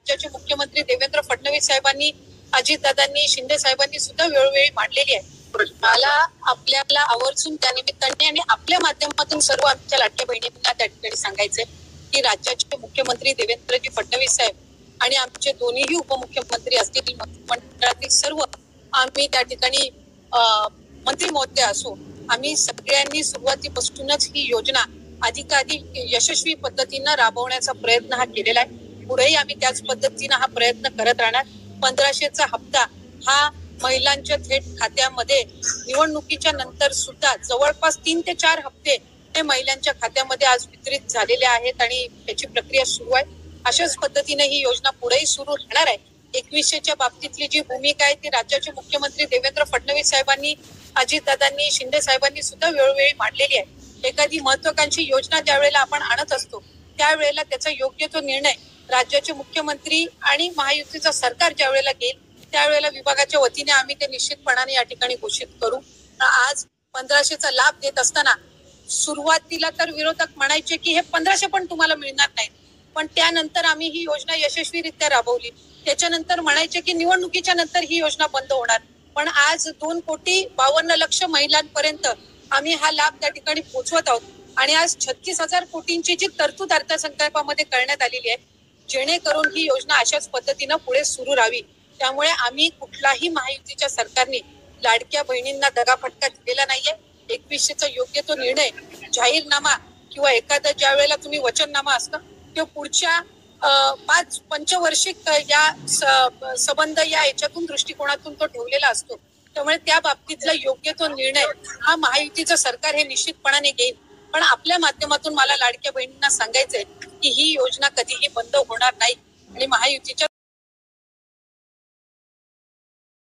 राज्याचे मुख्यमंत्री देवेंद्र फडणवीस साहेबांनी, अजितदादांनी, शिंदे साहेबांनी सुद्धा वेळोवेळी मांडलेली आहे. मला आपल्याला आवर्जून त्या निमित्ताने आणि आपल्या माध्यमातून सर्व आमच्या लाडक्या बहिणींना त्या ठिकाणी सांगायचंय की राज्याचे मुख्यमंत्री देवेंद्रजी फडणवीस साहेब आणि आमचे दोन्हीही उपमुख्यमंत्री असतील, मंत्रिमंडळातील सर्व आम्ही त्या ठिकाणी मंत्री महोदय असो, आम्ही सगळ्यांनी सुरुवातीपासूनच ही योजना अधिकाधिक यशस्वी पद्धतीनं राबवण्याचा प्रयत्न हा केलेला आहे. पुढेही आम्ही त्याच पद्धतीनं हा प्रयत्न करत राहणार. 1500चा हप्ता हा महिलांच्या थेट खात्यामध्ये निवडणुकीच्या नंतर सुद्धा जवळपास 3 ते 4 हप्ते हे महिलांच्या खात्यामध्ये आज वितरित झालेले आहेत आणि त्याची प्रक्रिया सुरू आहे. अशाच पद्धतीने ही योजना पुढेही सुरू राहणार आहे. 2100च्या बाबतीतली जी भूमिका आहे ती राज्याचे मुख्यमंत्री देवेंद्र फडणवीस साहेबांनी, अजितदादांनी, शिंदे साहेबांनी सुद्धा वेळोवेळी मांडलेली आहे. एखादी महत्वाकांक्षी योजना ज्या वेळेला आपण आणत असतो त्यावेळेला त्याचा योग्य तो निर्णय राज्याचे मुख्यमंत्री आणि महायुतीचं सरकार ज्या वेळेला घेईल त्यावेळेला विभागाच्या वतीने आम्ही ते निश्चितपणाने या ठिकाणी घोषित करू. आज 1500चा लाभ देत असताना सुरुवातीला तर विरोधक म्हणायचे की हे 1500 पण तुम्हाला मिळणार नाहीत, पण त्यानंतर आम्ही ही योजना यशस्वीरित्या राबवली. त्याच्यानंतर म्हणायचे की निवडणुकीच्या नंतर ही योजना बंद होणार, पण आज 2,52,00,000 महिलांपर्यंत आम्ही हा लाभ त्या ठिकाणी पोहोचवत आहोत आणि आज 36,000 कोटींची जी तरतूद अर्थसंकल्पामध्ये करण्यात आलेली आहे जेणेकरून ही योजना अशाच पद्धतीनं पुढे सुरू राहावी. त्यामुळे आम्ही कुठलाही महायुतीच्या सरकारने लाडक्या बहिणींना दगाफटका दिलेला नाहीये. 2100चा योग्य तो निर्णय, जाहीरनामा किंवा एखादा ज्या वेळेला तुम्ही वचननामा असतं किंवा पुढच्या 5 पंचवार्षिक या संबंध या याच्यातून दृष्टिकोनातून तो ठेवलेला असतो. त्यामुळे त्या बाबतीतला योग्य तो निर्णय हा महायुतीचं सरकार हे निश्चितपणाने घेईल. पण आपल्या माध्यमातून मला लाडक्या बहिणींना सांगायचंय की ही योजना कधीही बंद होणार नाही आणि महायुतीच्या